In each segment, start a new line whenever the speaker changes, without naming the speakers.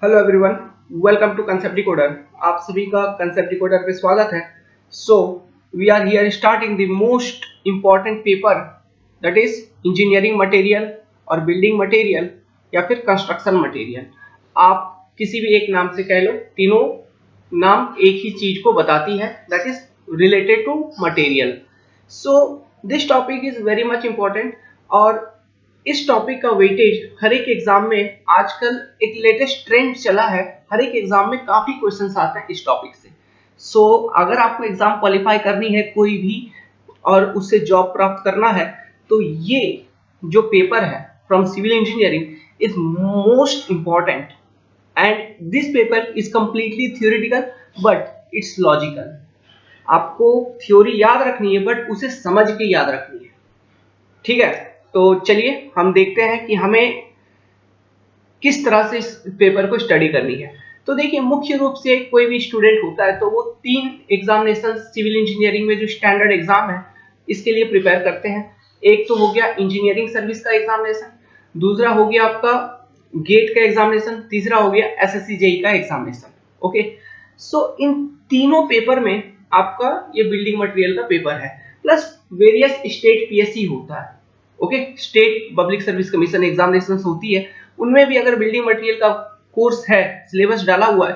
Hello everyone, welcome to Concept Decoder. आप सभी का कंसेप्ट डिकोडर पे स्वागत है। So we are here starting the most important paper, that is engineering material और बिल्डिंग मटेरियल या फिर कंस्ट्रक्शन मटेरियल। आप किसी भी एक नाम से कह लो, तीनों नाम एक ही चीज को बताती है, that is related to material. So this topic is very much important और इस टॉपिक का वेटेज हर एक एग्जाम में आजकल एक लेटेस्ट ट्रेंड चला है। हर एक एग्जाम में काफी क्वेश्चंस आते हैं इस टॉपिक से। सो अगर आपको एग्जाम क्वालिफाई करनी है कोई भी और उससे जॉब प्राप्त करना है, तो ये जो पेपर है from civil engineering is most important and this paper is completely theoretical but it's logical. आपको थ्योरी याद रखनी है बट उसे समझ के याद रखनी है। ठीक है, तो चलिए हम देखते हैं कि हमें किस तरह से इस पेपर को स्टडी करनी है। तो देखिए, मुख्य रूप से कोई भी स्टूडेंट होता है तो वो 3 एग्जामिनेशन सिविल इंजीनियरिंग में जो स्टैंडर्ड एग्जाम है इसके लिए प्रिपेयर करते हैं। एक तो हो गया इंजीनियरिंग सर्विस का एग्जामिनेशन, दूसरा हो गया आपका गेट का एग्जामिनेशन, तीसरा हो गया एसएससी जेई का एग्जामिनेशन। ओके, सो इन तीनों पेपर में आपका ये बिल्डिंग मटेरियल का पेपर है, प्लस वेरियस स्टेट पीएससी होता है। Okay, state public service commission examination होती है, उनमें भी अगर बिल्डिंग मटेरियल का कोर्स है, सिलेबस डाला हुआ है,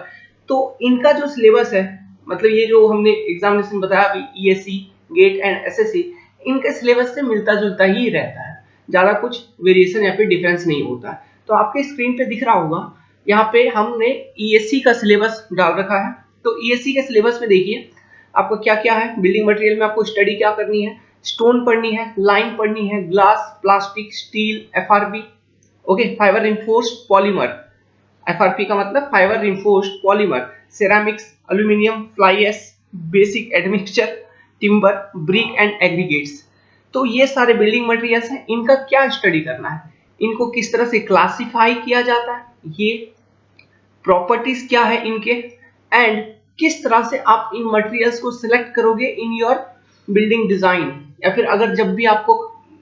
तो इनका जो सिलेबस है, मतलब ये जो हमने एग्जामिनेशन बताया अभी, ईएससी, गेट एंड एसएससी, इनके सिलेबस से मिलता जुलता ही रहता है, ज्यादा कुछ वेरिएशन या फिर डिफरेंस नहीं होता है। तो आपके स्क्रीन पे दिख रहा होगा, यहाँ पे हमने ईएससी का सिलेबस डाल रखा है। तो ईएससी के सिलेबस में देखिए आपको क्या क्या है। बिल्डिंग मटेरियल में आपको स्टडी क्या करनी है, स्टोन पढ़नी है, लाइन पढ़नी है, glass, plastic, steel, FRP, okay, fibre reinforced polymer, FRP का मतलब fibre reinforced polymer, ceramics, aluminium, fly ash, basic admixture, timber, brick and aggregates. तो ये सारे बिल्डिंग मटेरियल्स हैं, इनका क्या स्टडी करना है, इनको किस तरह से क्लासिफाई किया जाता है, ये प्रॉपर्टीज क्या है इनके, एंड किस तरह से आप इन मटेरियल्स को सिलेक्ट करोगे इन योर बिल्डिंग डिजाइन, या फिर अगर जब भी आपको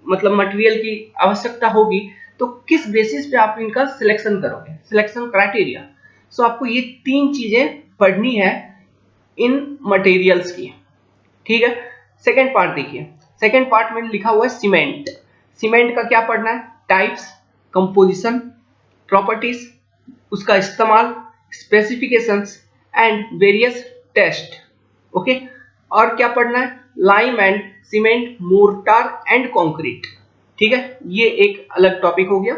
मतलब मटेरियल की आवश्यकता होगी तो किस बेसिस पे आप इनका सिलेक्शन करोगे, सिलेक्शन क्राइटेरिया। सो आपको ये 3 चीजें पढ़नी है इन मटेरियल्स की। ठीक है, सेकेंड पार्ट देखिए। सेकेंड पार्ट में लिखा हुआ है सीमेंट। सीमेंट का क्या पढ़ना है, टाइप्स, कंपोजिशन, प्रॉपर्टीज, उसका इस्तेमाल, specifications and various test. Okay, और क्या पढ़ना है, lime and cement, mortar and concrete. ठीक है, ये एक अलग टॉपिक हो गया,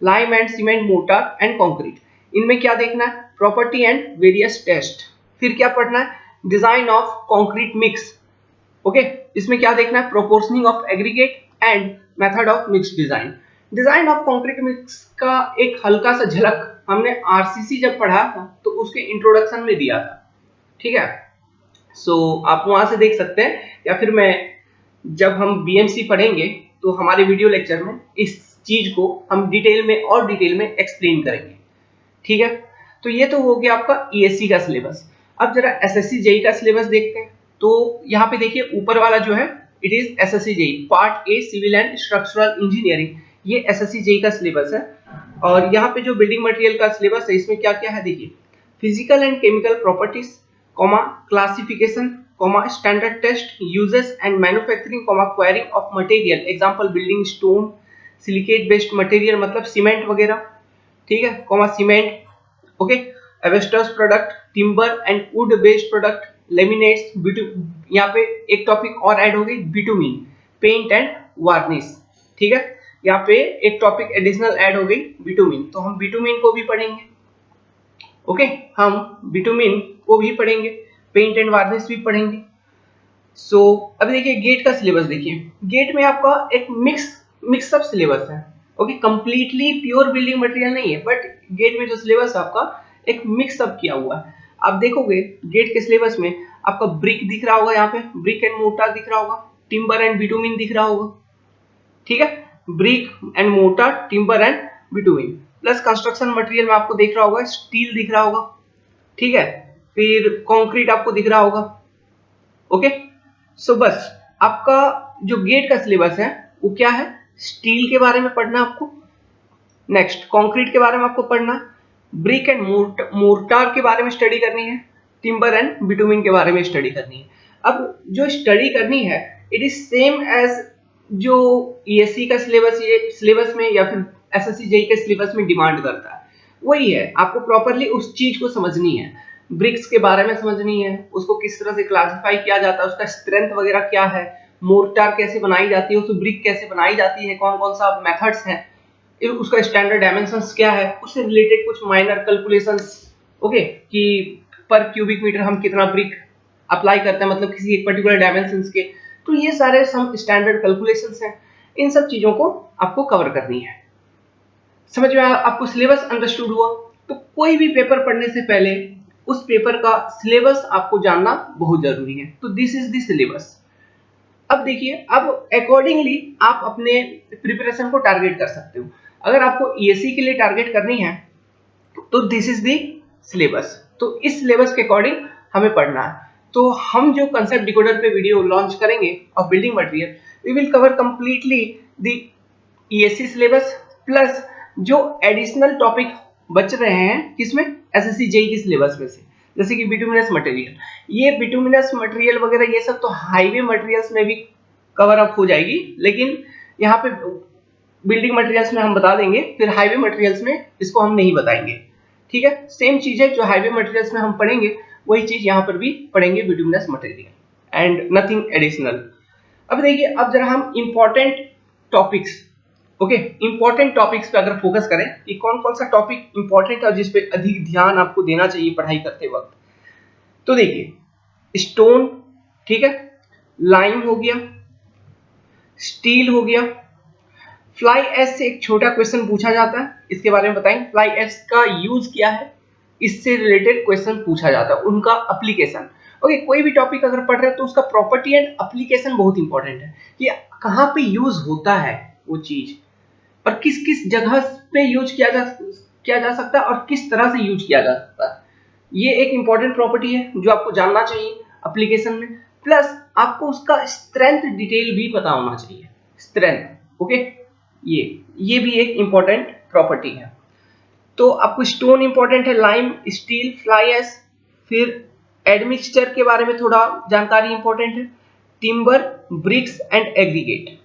lime and cement, mortar and concrete. इनमें क्या देखना है, प्रॉपर्टी एंड वेरियस टेस्ट। फिर क्या पढ़ना है, design of concrete mix. Okay, इसमें क्या देखना है, proportioning of aggregate and method of mix design. Design of concrete mix का एक हल्का सा झलक हमने आरसीसी जब पढ़ा था तो उसके इंट्रोडक्शन में दिया था। ठीक है, सो आप वहां से देख सकते हैं, या फिर मैं जब हम बीएमसी पढ़ेंगे तो हमारे वीडियो लेक्चर में इस चीज को हम डिटेल में और डिटेल में एक्सप्लेन करेंगे। ठीक है, तो ये तो हो गया आपका ईएससी का सिलेबस। अब जरा एसएससी जेई का सिलेबस देखते हैं। तो यहाँ पे देखिए ऊपर वाला जो है, it is SSC JE part A, civil and structural engineering, ये एसएससी जेई का सिलेबस है। और यहाँ पे जो बिल्डिंग मटेरियल का सिलेबस है, इसमें क्या क्या है देखिए, physical and chemical properties, comma classification, comma standard test, uses and manufacturing, comma quarrying of material, example building stone, silicate based material मतलब सीमेंट वगैरह। ठीक है, comma cement, okay, asbestos product, timber and wood based product, laminates, यहाँ पे एक topic और add हो गई, बिटुमिन, पेंट एंड वार्निश। ठीक है, यहाँ पे एक टॉपिक एडिशनल ऐड हो गई, बिटुमिन, तो हम बिटुमिन को भी पढ़ेंगे। ओके, हम बिटुमिन को भी पढ़ेंगे, पेंट एंड वार्निश भी पढ़ेंगे। सो अभी देखिए गेट का सिलेबस देखिए। गेट में आपका एक मिक्सअप सिलेबस है। Okay, completely pure building material नहीं है, बट गेट में जो सिलेबस है आपका एक मिक्सअप किया हुआ है। आप देखोगे गेट के सिलेबस में आपका ब्रिक दिख रहा होगा, यहाँ पे ब्रिक एंड मोर्टार दिख रहा होगा, टिम्बर एंड बिटुमिन दिख रहा होगा। ठीक है, brick and mortar, timber and bitumen, plus construction material में आपको दिख रहा होगा, स्टील दिख रहा होगा। ठीक है, फिर कंक्रीट आपको दिख रहा होगा। ओके, सो बस आपका जो गेट का सिलेबस है वो क्या है, स्टील के बारे में पढ़ना आपको, नेक्स्ट कंक्रीट के बारे में आपको पढ़ना, ब्रिक एंड मोर्टार के बारे में स्टडी करनी है, टिम्बर एंड बिटुमिन के बारे में स्टडी करनी है। अब जो स्टडी करनी है इट इज सेम एज जो ईएससी का सिलेबस में या फिर एसएससी जेई के सिलेबस में डिमांड करता है, वही है। आपको प्रॉपरली उस चीज को समझनी है, ब्रिक्स के बारे में समझनी है, उसको किस तरह से क्लासिफाई किया जाता है, उसका स्ट्रेंथ वगैरह क्या है, मोर्टार कैसे बनाई जाती है, उस ब्रिक कैसे बनाई जाती है, कौन कौन सा मेथड्स हैं, उसका स्टैंडर्ड डायमेंशंस क्या है, उससे रिलेटेड कुछ माइनर कैलकुलेशंस, ओके, कि पर क्यूबिक मीटर हम कितना ब्रिक अप्लाई करते हैं, मतलब किसी एक पर्टिकुलर डायमेंशंस के। तो ये सारे सम स्टैंडर्ड कैलकुलेशंस हैं, इन सब चीजों को आपको कवर करनी है। समझ में आया? आपको सिलेबस अंडरस्टूड हुआ? तो कोई भी पेपर पढ़ने से पहले उस पेपर का सिलेबस आपको जानना बहुत जरूरी है। तो दिस इज द सिलेबस। अब देखिए, अब अकॉर्डिंगली आप अपने प्रिपरेशन को टारगेट कर सकते हो। अगर आपको ईएससी के लिए टारगेट करनी है तो दिस इज द सिलेबस। तो इस सिलेबस के अकॉर्डिंग हमें पढ़ना है। तो हम जो कंसेप्ट डिकोडर पे वीडियो लॉन्च करेंगे of building material, we will cover completely the ESC syllabus plus जो एडिशनल टॉपिक बच रहे हैं किसमें, एसएससी जेई की सिलेबस में से, जैसे कि बिटुमिनस मटेरियल। ये बिटुमिनस मटेरियल वगैरह ये सब तो हाईवे मटेरियल्स में भी कवर अप हो जाएगी, लेकिन यहाँ पे बिल्डिंग मटेरियल्स में हम बता देंगे, फिर हाईवे मटेरियल्स में इसको हम नहीं बताएंगे। ठीक है, सेम चीज है, जो हाईवे मटेरियल्स में हम पढ़ेंगे वही चीज यहाँ पर भी पढ़ेंगे, bituminous material and nothing additional. अब देखिए, अब जरा हम important topics, okay, important topics पे अगर फोकस करें कि कौन कौन सा टॉपिक इंपॉर्टेंट है और जिस पे अधिक ध्यान आपको देना चाहिए पढ़ाई करते वक्त, तो देखिए, स्टोन, ठीक है, लाइम हो गया, स्टील हो गया, फ्लाई एश से एक छोटा क्वेश्चन पूछा जाता है, इसके बारे में बताएंगे। फ्लाई एश का यूज क्या है, इससे रिलेटेड क्वेश्चन पूछा जाता है, उनका एप्लीकेशन। ओके, कोई भी टॉपिक अगर पढ़ रहे हैं तो उसका प्रॉपर्टी एंड एप्लीकेशन बहुत इंपॉर्टेंट है, कि कहाँ पे यूज होता है वो चीज, और किस किस जगह पे यूज किया जा सकता है और किस तरह से यूज किया जा सकता है। ये एक इंपॉर्टेंट प्रॉपर्टी है जो आपको जानना चाहिए एप्लीकेशन में। प्लस आपको उसका स्ट्रेंथ डिटेल भी पता होना चाहिए, स्ट्रेंथ, ओके, ये भी एक इंपॉर्टेंट प्रॉपर्टी है। तो आपको स्टोन इंपॉर्टेंट है, लाइम, स्टील, फ्लाई एश, फिर एडमिक्सचर के बारे में थोड़ा जानकारी इंपॉर्टेंट है, टिम्बर, ब्रिक्स एंड एग्रीगेट,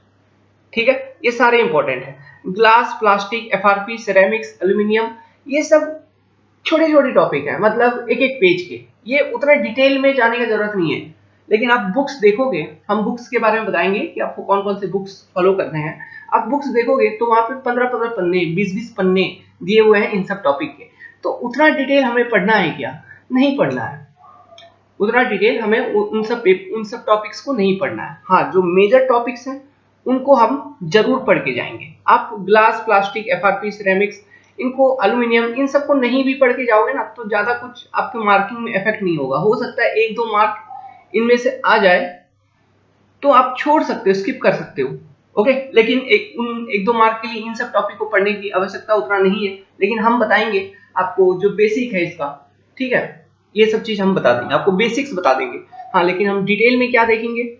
ठीक है, ये सारे इंपॉर्टेंट है। Glass, plastic, FRP, ceramics, aluminium, ये सब छोटे छोटे टॉपिक है, मतलब एक एक पेज के, ये उतना डिटेल में जाने की जरूरत नहीं है। लेकिन आप बुक्स देखोगे, हम बुक्स के बारे में बताएंगे कि आपको कौन कौन से बुक्स फॉलो करने हैं। आप बुक्स देखोगे तो वहां पे 15-15 पन्ने, 20-20 पन्ने दिए हुए हैं इन सब टॉपिक के। तो उतना डिटेल हमें पढ़ना है क्या? नहीं पढ़ना है, उतना डिटेल हमें उन सब टॉपिक्स को नहीं पढ़ना है। हाँ, जो मेजर टॉपिक्स हैं उनको हम जरूर पढ़ के जाएंगे। आप ग्लास, प्लास्टिक, एफआरपी, सिरेमिक्स, इनको, एल्यूमिनियम, इन सबको नहीं भी पढ़ के जाओगे ना तो ज्यादा कुछ आपके मार्किंग में इफेक्ट नहीं होगा। हो सकता है 1-2 मार्क इनमें से आ जाए तो आप छोड़ सकते हो, स्किप कर सकते हो, ओके। लेकिन उन 1-2 मार्क के लिए इन सब टॉपिक को पढ़ने की आवश्यकता उतना नहीं है। लेकिन हम बताएंगे आपको जो बेसिक है इसका, ठीक है, ये सब चीज हम बता देंगे, आपको बेसिक्स बता देंगे। हाँ, लेकिन हम डिटेल में क्या देखेंगे,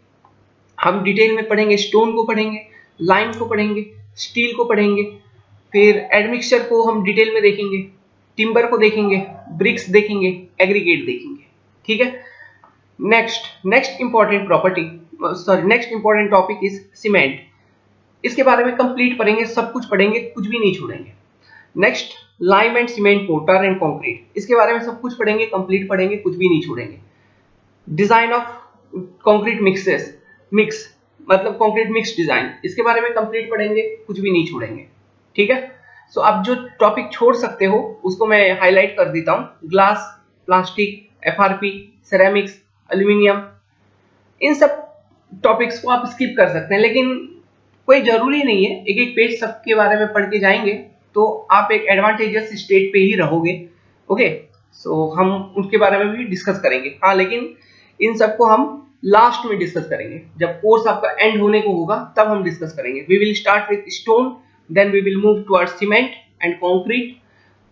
हम डिटेल में पढ़ेंगे, स्टोन को पढ़ेंगे, लाइम को पढ़ेंगे, स्टील को पढ़ेंगे, फिर एडमिक्सचर को हम डिटेल में देखेंगे, टिम्बर को देखेंगे, ब्रिक्स देखेंगे, एग्रीगेट देखेंगे, ठीक है। Next important property, sorry, next important topic is cement. इसके बारे में कंप्लीट पढ़ेंगे, सब कुछ पढ़ेंगे, कुछ भी नहीं छोड़ेंगे। Next, lime and cement, porter and concrete, इसके बारे में सब कुछ पढ़ेंगे, कंप्लीट पढ़ेंगे, कुछ भी नहीं छोड़ेंगे। डिजाइन ऑफ कंक्रीट मिक्स, मतलब कंक्रीट मिक्स डिजाइन, इसके बारे में कंप्लीट पढ़ेंगे, कुछ भी नहीं छोड़ेंगे, ठीक है। सो आप जो टॉपिक छोड़ सकते हो उसको मैं हाईलाइट कर देता हूं। Glass, plastic, FRP, ceramics, aluminium, इन सब टॉपिक्स को आप स्किप कर सकते हैं, लेकिन कोई जरूरी नहीं है, एक एक पेज सबके बारे में पढ़ के जाएंगे तो आप एक एडवांटेजस स्टेट पे ही रहोगे, ओके। सो हम उनके बारे में भी डिस्कस करेंगे। हाँ, लेकिन इन सबको हम लास्ट में डिस्कस करेंगे, जब कोर्स आपका एंड होने को होगा तब हम डिस्कस करेंगे। We will start with stone, then we will move towards cement and concrete,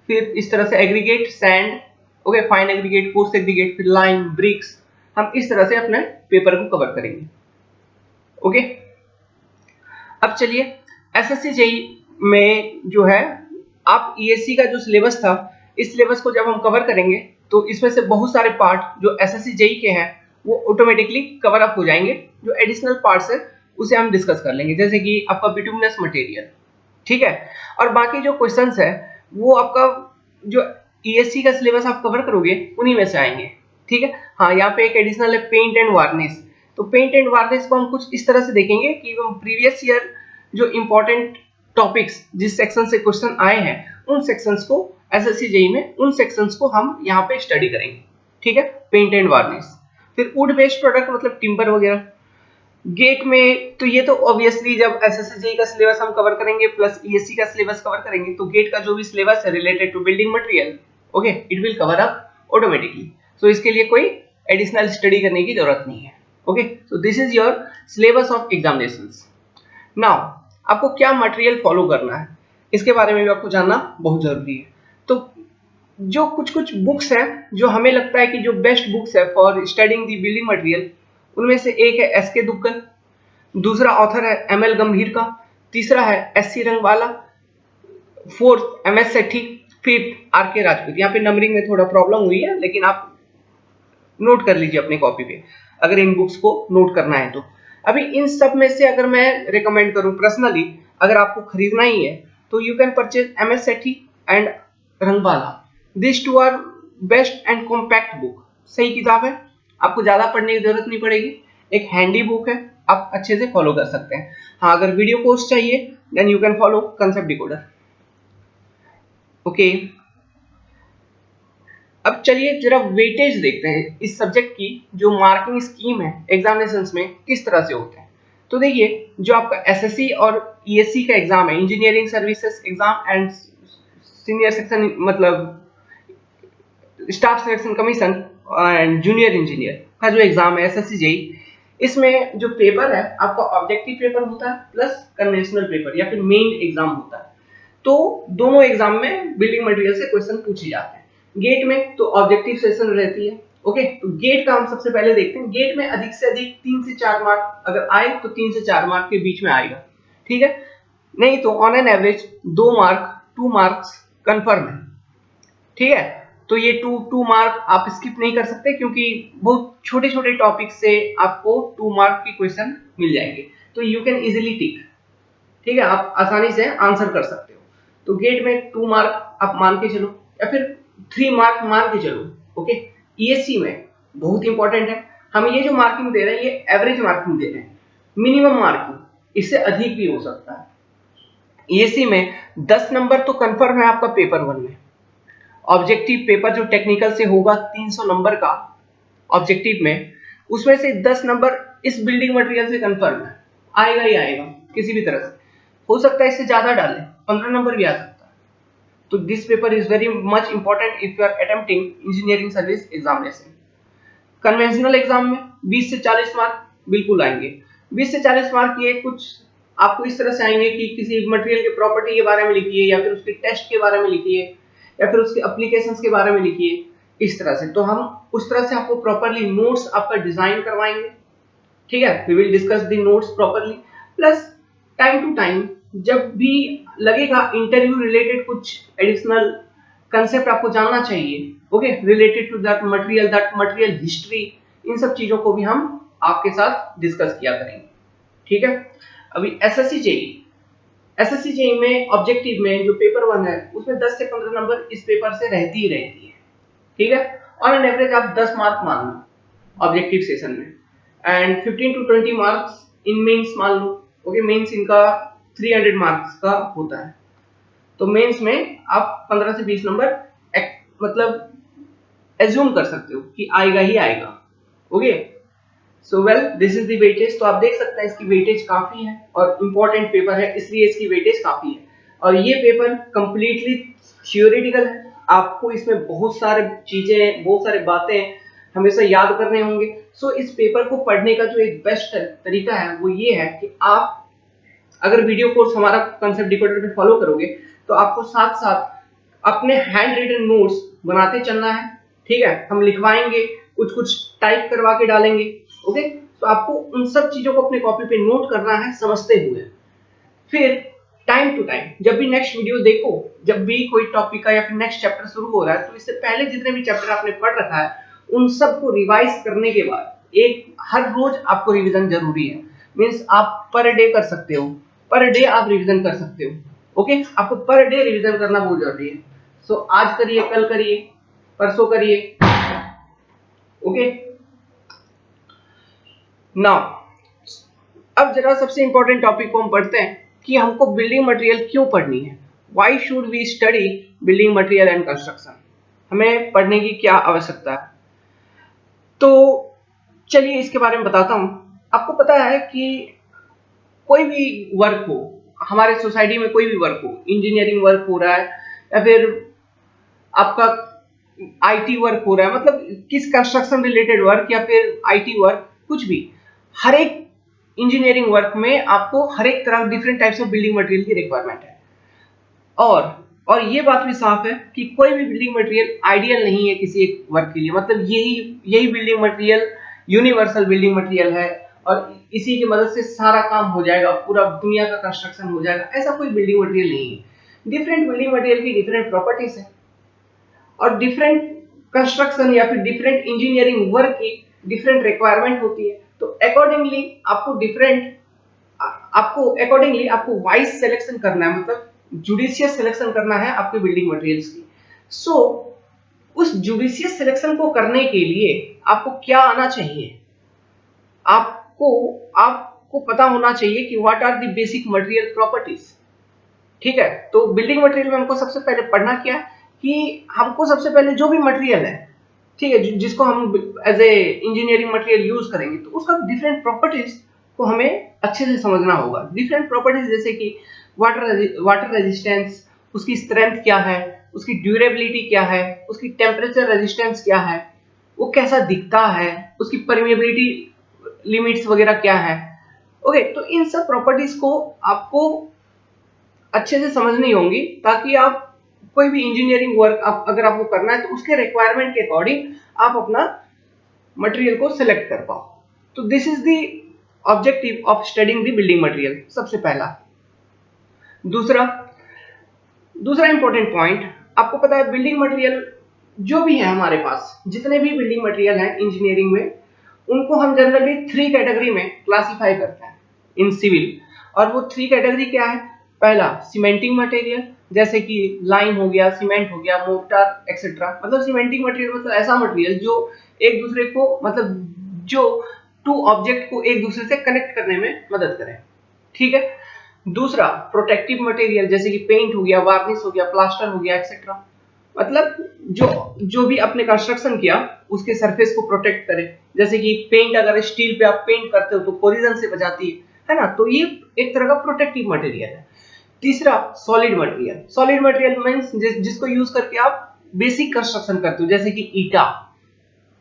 फिर इस तरह से aggregate, sand, okay, fine aggregate, coarse aggregate, फिर लाइम, ब्रिक्स, हम इस तरह से अपने पेपर को कवर करेंगे, ओके। अब चलिए, एसएससी जेई में जो है, आप ईएससी का जो सिलेबस था इस सिलेबस को जब हम कवर करेंगे तो इसमें से बहुत सारे पार्ट जो एसएससी जेई के हैं वो ऑटोमेटिकली कवर अप हो जाएंगे। जो एडिशनल पार्ट्स है उसे हम डिस्कस कर लेंगे, जैसे कि आपका बिटुमिनस मटेरियल, ठीक है। और बाकी जो क्वेश्चंस है वो आपका जो ईएससी का सिलेबस आप कवर करोगे उन्हीं में से आएंगे, ठीक है। हाँ, यहाँ पे एक एडिशनल है पेंट एंड वार्निश। तो पेंट एंड वार्निश को हम कुछ इस तरह से देखेंगे कि हम प्रीवियस ईयर जो इंपॉर्टेंट टॉपिक्स जिस सेक्शन से क्वेश्चन आए हैं उन सेक्शंस को एसएससी जेई में उन सेक्शंस को हम यहाँ पे स्टडी करेंगे, ठीक है। पेंट एंड वार्निश, फिर वुड बेस्ड प्रोडक्ट मतलब टिम्बर वगैरह। गेट में तो ये तो ऑब्वियसली जब एसएससी जेई का सिलेबस हम कवर करेंगे प्लस ईएससी का सिलेबस कवर करेंगे तो गेट का जो भी सिलेबस है related to building material, okay, it will cover up automatically. So इसके लिए कोई एडिशनल स्टडी करने की जरूरत नहीं है, okay. So this is your syllabus of examinations. Now आपको क्या मटेरियल फॉलो करना है इसके बारे में भी आपको जानना बहुत जरूरी है। तो जो कुछ बुक्स हैं जो हमें लगता है कि जो बेस्ट बुक्स है for studying the building material, उनमें से एक है एसके दुग्गल, दूसरा ऑथर है एमएल गंभीर का, तीसरा है एससी रंगवाला, फोर्थ एमएस सेठी, फिफ्थ आरके राजपूत। यहाँ पे नंबरिंग में थोड़ा प्रॉब्लम हुई है लेकिन आप नोट कर लीजिए अपने कॉपी पे अगर इन बुक्स को नोट करना है तो। अभी इन सब में से अगर मैं रिकमेंड करूं पर्सनली, अगर आपको खरीदना ही है तो you can purchase MS Sethi and Rangwala. This two are best and compact book. सही किताब है, आपको ज्यादा पढ़ने की जरूरत नहीं पड़ेगी, एक हैंडी बुक है, आप अच्छे से फॉलो कर सकते हैं। हाँ, अगर वीडियो कोर्स चाहिए then you can follow Concept Decoder, okay. अब चलिए जरा वेटेज देखते हैं इस सब्जेक्ट की, जो मार्किंग स्कीम है एग्जामिनेशंस में किस तरह से होते हैं। तो देखिए, जो आपका एसएससी और ईएससी का एग्जाम है, engineering services exam and senior section मतलब staff selection commission and junior engineer का जो एग्जाम है एसएससी जेई, इसमें जो पेपर है आपका ऑब्जेक्टिव पेपर होता है प्लस कन्वेंशनल पेपर या फिर मेन एग्जाम होता है। तो दोनों एग्जाम में बिल्डिंग मटेरियल से क्वेश्चन पूछे जाते हैं। गेट में तो ऑब्जेक्टिव सेशन रहती है, ओके। तो गेट का हम सबसे पहले देखते हैं। गेट में अधिक से अधिक 3 से 4 मार्क अगर आए तो 3 से 4 मार्क के बीच में आएगा, ठीक है। नहीं तो on an average 2 mark 2 marks confirm है, ठीक है। तो ये 2 मार्क आप स्किप नहीं कर सकते क्योंकि बहुत छोटे छोटे टॉपिक से आपको 2 मार्क के क्वेश्चन मिल जाएंगे, तो यू कैन इजीली टिक, ठीक है, आप आसानी से आंसर कर सकते हो। तो गेट में 2 मार्क आप मान के चलो या फिर 3 मार्क मान के चलो, ओके। ईएससी में बहुत इंपॉर्टेंट है, हम ये जो मार्किंग दे रहे हैं ये एवरेज मार्किंग दे रहे हैं, मिनिमम मार्किंग, इससे अधिक भी हो सकता है। ईएससी में 10 नंबर तो कंफर्म है आपका पेपर 1 में। ऑब्जेक्टिव पेपर जो टेक्निकल से होगा 300 नंबर का ऑब्जेक्टिव में, उसमें से 10 नंबर इस बिल्डिंग मटेरियल से कंफर्म है, आएगा ही आएगा किसी भी तरह से। हो सकता है इससे ज्यादा डालें, 15 नंबर भी आ सकता है। तो this paper is very much important if you are attempting engineering service examination. Conventional exam में 20 से 40 मार्क बिल्कुल आएंगे। 20 से 40 मार्क ये कुछ आपको इस तरह से आएंगे कि किसी मटेरियल के प्रॉपर्टी के बारे में लिखिए या फिर उसके टेस्ट के बारे में लिखिए या फिर उसके एप्लीकेशंस के बारे में लिखिए, इस तरह से। तो हम उस तरह से आपको प्रॉपर्ली नोट्स आपका डिजाइन करवाएंगे, ठीक है। We will discuss the notes properly, plus time to time जब भी लगेगा इंटरव्यू रिलेटेड कुछ एडिशनल कंसेप्ट आपको जानना चाहिए, okay, related to that material history, इन सब चीजों को भी हम आपके साथ डिस्कस किया करेंगे, ठीक है। अभी एसएससी जेईई में ऑब्जेक्टिव में जो पेपर 1 है उसमें 10 से 15 नंबर इस पेपर से रहती ही रहती है, ठीक है। ऑन एन एवरेज आप 10 मार्क मान लो ऑब्जेक्टिव सेशन में and 15 to 20 marks in mains मान लो, ओके। मेंस इनका 300 मार्क्स का होता है, तो मेंस में आप 15 से 20 नंबर मतलब एज्यूम कर सकते हो कि आएगा ही आएगा, okay. So well, this is the weightage. तो आप देख सकते हैं इसकी वेटेज काफी है और इम्पोर्टेंट पेपर है इसलिए इसकी वेटेज काफी है। और ये पेपर कंप्लीटली थियोरेटिकल है, आपको इसमें बहुत सारे चीजें बहुत सारे बातें हमेशा याद करने होंगे। सो इस पेपर को पढ़ने का जो एक बेस्ट तरीका है वो ये है कि आप अगर वीडियो कोर्स हमारा कंसेप्ट डिकोडर पे फॉलो करोगे तो आपको साथ साथ अपने हैंड रिटन नोट्स बनाते चलना है, ठीक है। हम लिखवाएंगे, कुछ कुछ टाइप करवा के डालेंगे, ओके। तो आपको उन सब चीजों को अपने कॉपी पे नोट करना है समझते हुए। फिर टाइम टू टाइम जब भी नेक्स्ट वीडियो देखो, जब भी कोई टॉपिक का या फिर नेक्स्ट चैप्टर शुरू हो रहा है, तो इससे पहले जितने भी चैप्टर आपने पढ़ रखा है उन सबको रिवाइज करने के बाद एक हर रोज आपको रिवीजन जरूरी है। मींस आप पर डे कर सकते हो, पर डे आप रिवीजन कर सकते हो। ओके, आपको पर डे रिवीजन करना बहुत जरूरी है। सो आज करिए, कल करिए, परसों करिए। ओके, नाउ अब जरा सबसे इंपॉर्टेंट टॉपिक को हम पढ़ते हैं कि हमको बिल्डिंग मटेरियल क्यों पढ़नी है। Why should we study building material and construction, हमें पढ़ने की क्या आवश्यकता है। तो चलिए इसके बारे में बताता हूं। आपको पता है कि कोई भी वर्क हो, हमारे सोसाइटी में कोई भी वर्क हो, इंजीनियरिंग वर्क हो रहा है या फिर आपका आईटी वर्क हो रहा है, मतलब किस कंस्ट्रक्शन रिलेटेड वर्क या फिर आईटी वर्क, कुछ भी, हर एक इंजीनियरिंग वर्क में आपको हर एक तरह different types of building material की रिक्वायरमेंट है। और ये बात भी साफ है कि कोई भी बिल्डिंग मटेरियल आइडियल नहीं है किसी एक वर्क के लिए। मतलब यही building material universal building material है और इसी की मदद से सारा काम हो जाएगा, पूरा दुनिया का कंस्ट्रक्शन हो जाएगा, ऐसा कोई बिल्डिंग मटेरियल नहीं है। डिफरेंट बिल्डिंग मटेरियल की डिफरेंट प्रॉपर्टीज है और डिफरेंट कंस्ट्रक्शन या फिर डिफरेंट इंजीनियरिंग वर्क की डिफरेंट रिक्वायरमेंट होती है। तो अकॉर्डिंगली आपको वाइज सिलेक्शन करना है, मतलब जुडिशियस सिलेक्शन करना है आपके बिल्डिंग मटेरियल्स की। सो उस जुडिशियस सिलेक्शन को करने के लिए आपको क्या आना चाहिए, आपको पता होना चाहिए कि what are the basic material properties. ठीक है, तो बिल्डिंग मटेरियल में हमको सबसे पहले पढ़ना क्या है कि हमको सबसे पहले जो भी मटेरियल है, ठीक है, जिसको हम as a engineering material use करेंगे, तो उसका डिफरेंट प्रॉपर्टीज को हमें अच्छे से समझना होगा। डिफरेंट प्रॉपर्टीज जैसे कि वाटर रेजिस्टेंस, उसकी स्ट्रेंथ क्या है, उसकी ड्यूरेबिलिटी क्या है, उसकी टेम्परेचर रेजिस्टेंस क्या है, वो कैसा दिखता है, उसकी परमिएबिलिटी लिमिट्स वगैरह क्या है। ओके, तो इन सब प्रॉपर्टीज को आपको अच्छे से समझनी होंगी ताकि आप कोई भी इंजीनियरिंग वर्क अगर आपको करना है तो उसके रिक्वायरमेंट के अकॉर्डिंग आप अपना मटेरियल को सिलेक्ट कर पाओ। तो this is the objective of studying the building material, सबसे पहला। दूसरा इंपॉर्टेंट पॉइंट, आपको पता है बिल्डिंग मटेरियल जो भी है हमारे पास, जितने भी बिल्डिंग मटेरियल हैं इंजीनियरिंग में, उनको हम जनरली 3 कैटेगरी में क्लासिफाई करते हैं इन सिविल। और वो 3 कैटेगरी क्या है? पहला सीमेंटिंग मटेरियल, जैसे कि लाइम हो गया, सीमेंट हो गया, मोर्टार एक्सेट्रा। मतलब सीमेंटिंग मटेरियल मतलब ऐसा मटेरियल जो एक दूसरे को, मतलब जो 2 ऑब्जेक्ट को एक दूसरे से कनेक्ट करने में मदद करे। ठीक है। दूसरा प्रोटेक्टिव मटेरियल, जैसे कि पेंट हो गया, वार्निश हो गया, प्लास्टर हो गया एक्सेट्रा। मतलब जो भी आपने कंस्ट्रक्शन किया उसके सरफेस को प्रोटेक्ट करे। जैसे कि पेंट, अगर स्टील पे आप पेंट करते हो तो कोरिजन से बचाती है ना, तो ये एक तरह का प्रोटेक्टिव मटेरियल है। तीसरा solid material. Solid material means जिसको यूज करके आप बेसिक कंस्ट्रक्शन करते हो, जैसे कि ईटा।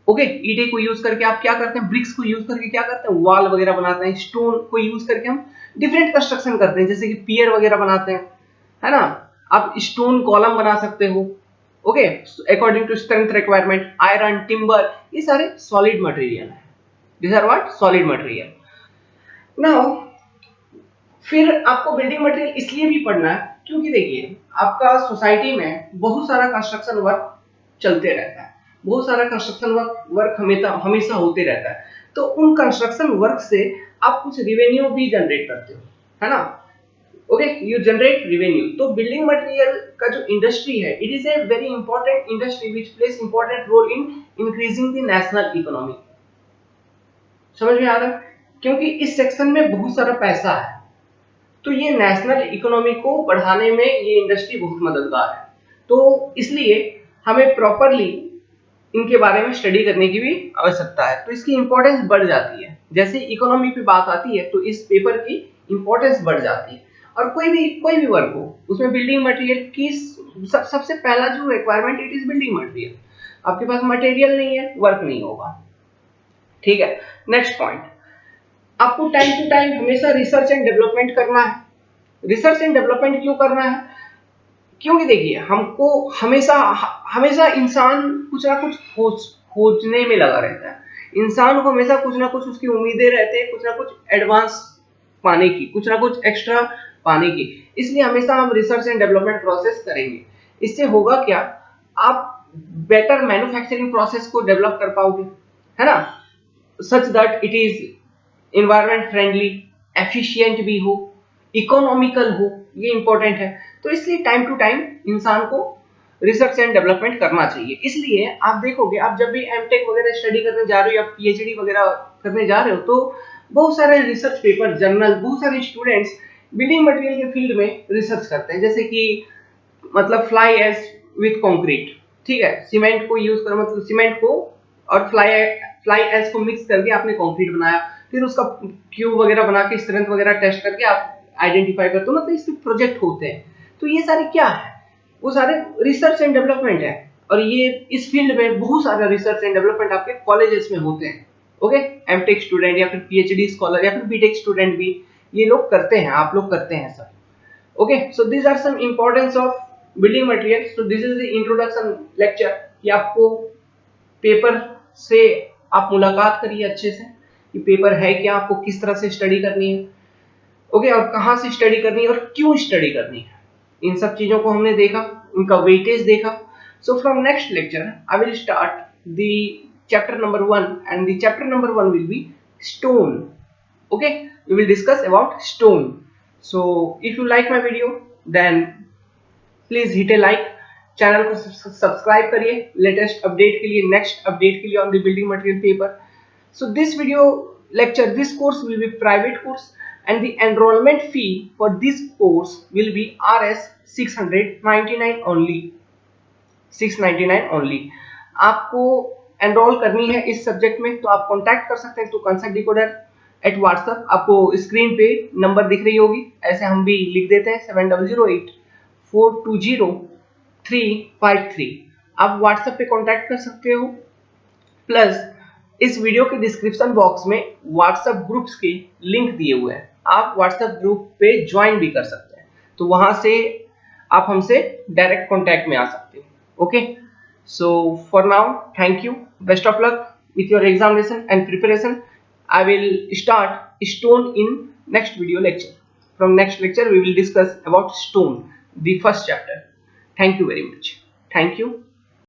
ओके, ईटे को यूज करके आप क्या करते हैं, ब्रिक्स को यूज करके क्या करते हैं, वॉल वगैरह बनाते हैं। स्टोन को यूज करके हम डिफरेंट कंस्ट्रक्शन करते हैं, जैसे कि पियर वगैरह बनाते हैं, है ना। आप स्टोन कॉलम बना सकते हो, okay, according to strength requirement. Iron, timber, ये सारे सॉलिड मटेरियल है। This are what? Solid material. Now फिर आपको बिल्डिंग मटेरियल इसलिए भी पढ़ना है क्योंकि देखिए आपका सोसाइटी में बहुत सारा कंस्ट्रक्शन वर्क चलते रहता है, बहुत सारा कंस्ट्रक्शन वर्क हमेशा होते रहता है। तो उन कंस्ट्रक्शन वर्क से आप कुछ रिवेन्यू भी जनरेट करते हो, है ना। Okay, you generate revenue. तो बिल्डिंग मटेरियल का जो इंडस्ट्री है, it is a very important industry which place important role in increasing the national economy. समझ में आ रहा है? क्योंकि इस सेक्शन में बहुत सारा पैसा है, तो ये नेशनल इकोनॉमी को बढ़ाने में ये इंडस्ट्री बहुत मददगार है। तो इसलिए हमें प्रॉपरली इनके बारे में स्टडी करने की भी आवश्यकता है, तो इसकी इंपॉर्टेंस बढ़ जाती है। जैसे इकोनॉमी पे बात आती है तो इस पेपर की इंपॉर्टेंस बढ़ जाती है। और कोई भी वर्क हो उसमें बिल्डिंग मटेरियल की सबसे पहला जो requirement, it is building material. आपके पास मटेरियल नहीं है, वर्क नहीं होगा। ठीक है। नेक्स्ट पॉइंट, आपको टाइम टू टाइम हमेशा रिसर्च एंड डेवलपमेंट करना है। रिसर्च एंड डेवलपमेंट क्यों करना है? क्योंकि देखिए हमको हमेशा इंसान कुछ ना कुछ खोजने में लगा रहता है। इंसान को हमेशा कुछ ना कुछ उसकी उम्मीदें रहते हैं, कुछ ना कुछ एडवांस पाने की, कुछ ना कुछ एक्स्ट्रा पाने की। इसलिए हमेशा हम रिसर्च एंड डेवलपमेंट प्रोसेस करेंगे। इससे होगा क्या, आप बेटर मैन्युफैक्चरिंग प्रोसेस को डेवलप कर पाओगे, है ना, such that it is environment friendly, efficient भी हो, इकोनॉमिकल हो, ये इंपॉर्टेंट है। तो इसलिए टाइम टू टाइम इंसान को रिसर्च एंड डेवलपमेंट करना चाहिए। इसलिए आप देखोगे, आप जब भी एमटेक वगैरह स्टडी करने जा रहे हो या पीएचडी वगैरह करने जा रहे हो, तो बहुत सारे रिसर्च पेपर, जर्नल, बहुत सारे स्टूडेंट्स बिल्डिंग मटेरियल के फील्ड में रिसर्च करते हैं। जैसे कि मतलब फ्लाई एश विथ कंक्रीट, ठीक है, सीमेंट को यूज कर, मतलब सीमेंट को और फ्लाई एश को मिक्स करके आपने कंक्रीट बनाया, फिर उसका क्यूब वगैरह बना के स्ट्रेंथ वगैरह टेस्ट करके आप आइडेंटिफाई करते हो, मतलब इसके प्रोजेक्ट होते हैं। तो ये सारे क्या है, वो सारे रिसर्च एंड डेवलपमेंट है। और ये इस फील्ड में बहुत सारा रिसर्च एंड डेवलपमेंट आपके कॉलेजेस में होते हैं। ओके, एमटेक स्टूडेंट या फिर पीएचडी स्कॉलर या फिर बीटेक स्टूडेंट भी ये लोग करते हैं, आप लोग करते हैं sir. Okay, so this are some importance of building material. So this is the introduction lecture कि आपको पेपर से आप मुलाकात करिए अच्छे से कि पेपर है क्या, आपको किस तरह से स्टडी करनी है, ओके, और कहाँ से स्टडी करनी है और क्यों स्टडी करनी है, इन सब चीजों को हमने देखा, उनका वेटेज देखा। So from next lecture I will start the chapter number 1 and the chapter number 1 will be stone. Okay, we will discuss about stone. So if you like my video then please hit a like, channel को subscribe करिए latest update के लिए, next update के लिए on the building material paper. So this video lecture, this course will be private course and the enrollment fee for this course will be Rs 699 only, 699 only। आपको enrol करनी है इस subject में तो आप contact कर सकते हैं तो कंसेप्ट डिकोडर एट व्हाट्सएप, आपको स्क्रीन पे नंबर दिख रही होगी, ऐसे हम भी लिख देते हैं 7008420353। आप व्हाट्सएप पे कांटेक्ट कर सकते हो, प्लस इस वीडियो के डिस्क्रिप्शन बॉक्स में व्हाट्सएप ग्रुप्स के लिंक दिए हुए हैं, आप व्हाट्सएप ग्रुप पे ज्वाइन भी कर सकते हैं, तो वहां से आप हमसे डायरेक्ट कांटेक्ट में आ सकते हो। Okay, so for now thank you, best of luck with your examination and preparation। I will start stone in next video lecture। From next lecture we will discuss about stone, the first chapter। Thank you very much, thank you।